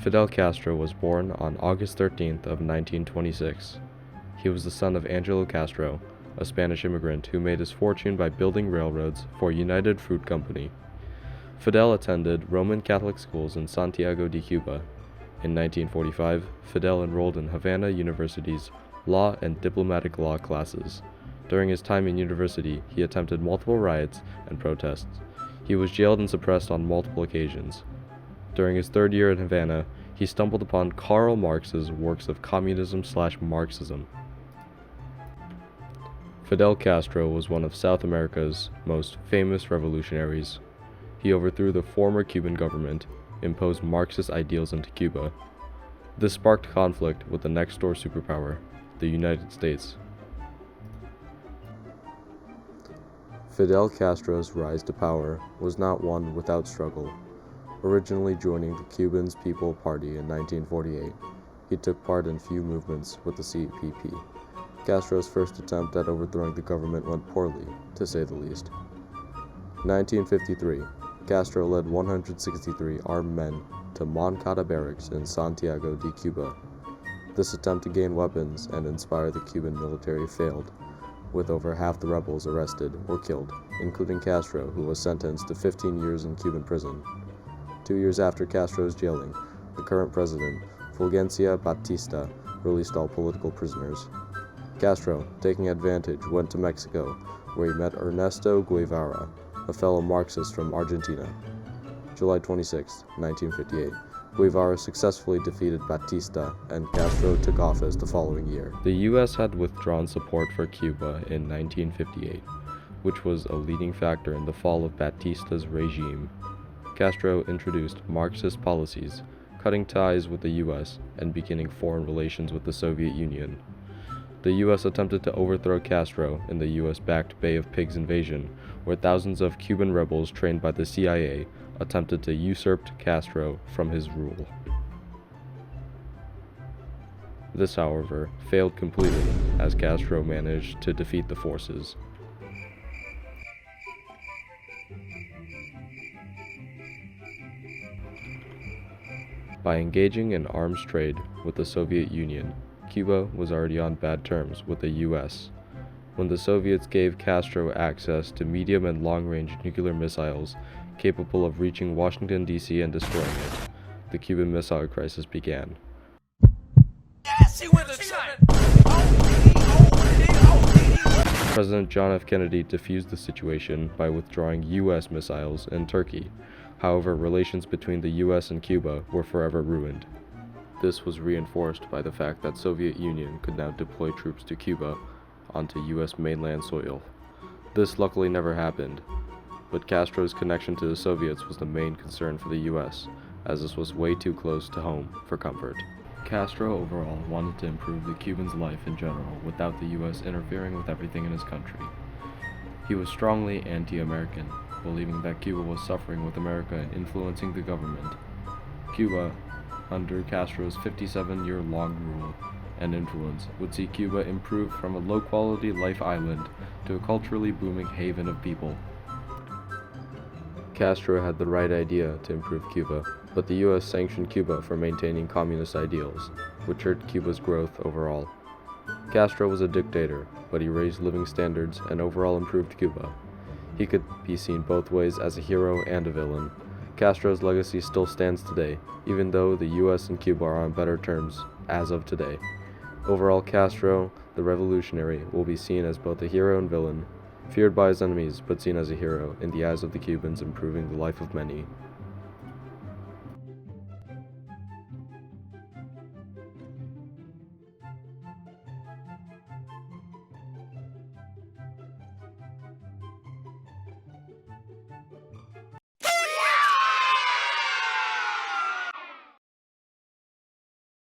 Fidel Castro was born on August 13th of 1926. He was the son of Angelo Castro, a Spanish immigrant who made his fortune by building railroads for United Fruit Company. Fidel attended Roman Catholic schools in Santiago de Cuba. In 1945, Fidel enrolled in Havana University's law and diplomatic law classes. During his time in university, he attempted multiple riots and protests. He was jailed and suppressed on multiple occasions. During his third year in Havana, he stumbled upon Karl Marx's works of communism/Marxism. Fidel Castro was one of South America's most famous revolutionaries. He overthrew the former Cuban government, imposed Marxist ideals into Cuba. This sparked conflict with the next-door superpower, the United States. Fidel Castro's rise to power was not one without struggle. Originally joining the Cubans People Party in 1948, he took part in few movements with the CPP. Castro's first attempt at overthrowing the government went poorly, to say the least. In 1953, Castro led 163 armed men to Moncada Barracks in Santiago de Cuba. This attempt to gain weapons and inspire the Cuban military failed, with over half the rebels arrested or killed, including Castro, who was sentenced to 15 years in Cuban prison. 2 years after Castro's jailing, the current president, Fulgencia Batista, released all political prisoners. Castro, taking advantage, went to Mexico, where he met Ernesto Guevara, a fellow Marxist from Argentina. July 26, 1958, Guevara successfully defeated Batista, and Castro took office the following year. The U.S. had withdrawn support for Cuba in 1958, which was a leading factor in the fall of Batista's regime. Castro introduced Marxist policies, cutting ties with the U.S. and beginning foreign relations with the Soviet Union. The U.S. attempted to overthrow Castro in the U.S.-backed Bay of Pigs invasion, where thousands of Cuban rebels trained by the CIA attempted to usurp Castro from his rule. This, however, failed completely, as Castro managed to defeat the forces. By engaging in arms trade with the Soviet Union, Cuba was already on bad terms with the U.S. When the Soviets gave Castro access to medium and long-range nuclear missiles capable of reaching Washington, D.C. and destroying it, the Cuban Missile Crisis began. President John F. Kennedy defused the situation by withdrawing U.S. missiles in Turkey. However, relations between the U.S. and Cuba were forever ruined. This was reinforced by the fact that Soviet Union could now deploy troops to Cuba onto U.S. mainland soil. This luckily never happened, but Castro's connection to the Soviets was the main concern for the U.S., as this was way too close to home for comfort. Castro overall wanted to improve the Cubans' life in general without the U.S. interfering with everything in his country. He was strongly anti-American, believing that Cuba was suffering with America influencing the government. Cuba, under Castro's 57-year-long rule and influence, would see Cuba improve from a low-quality life island to a culturally booming haven of people. Castro had the right idea to improve Cuba, but the U.S. sanctioned Cuba for maintaining communist ideals, which hurt Cuba's growth overall. Castro was a dictator, but he raised living standards and overall improved Cuba. He could be seen both ways as a hero and a villain. Castro's legacy still stands today, even though the U.S. and Cuba are on better terms as of today. Overall, Castro, the revolutionary, will be seen as both a hero and villain, feared by his enemies but seen as a hero in the eyes of the Cubans, improving the life of many.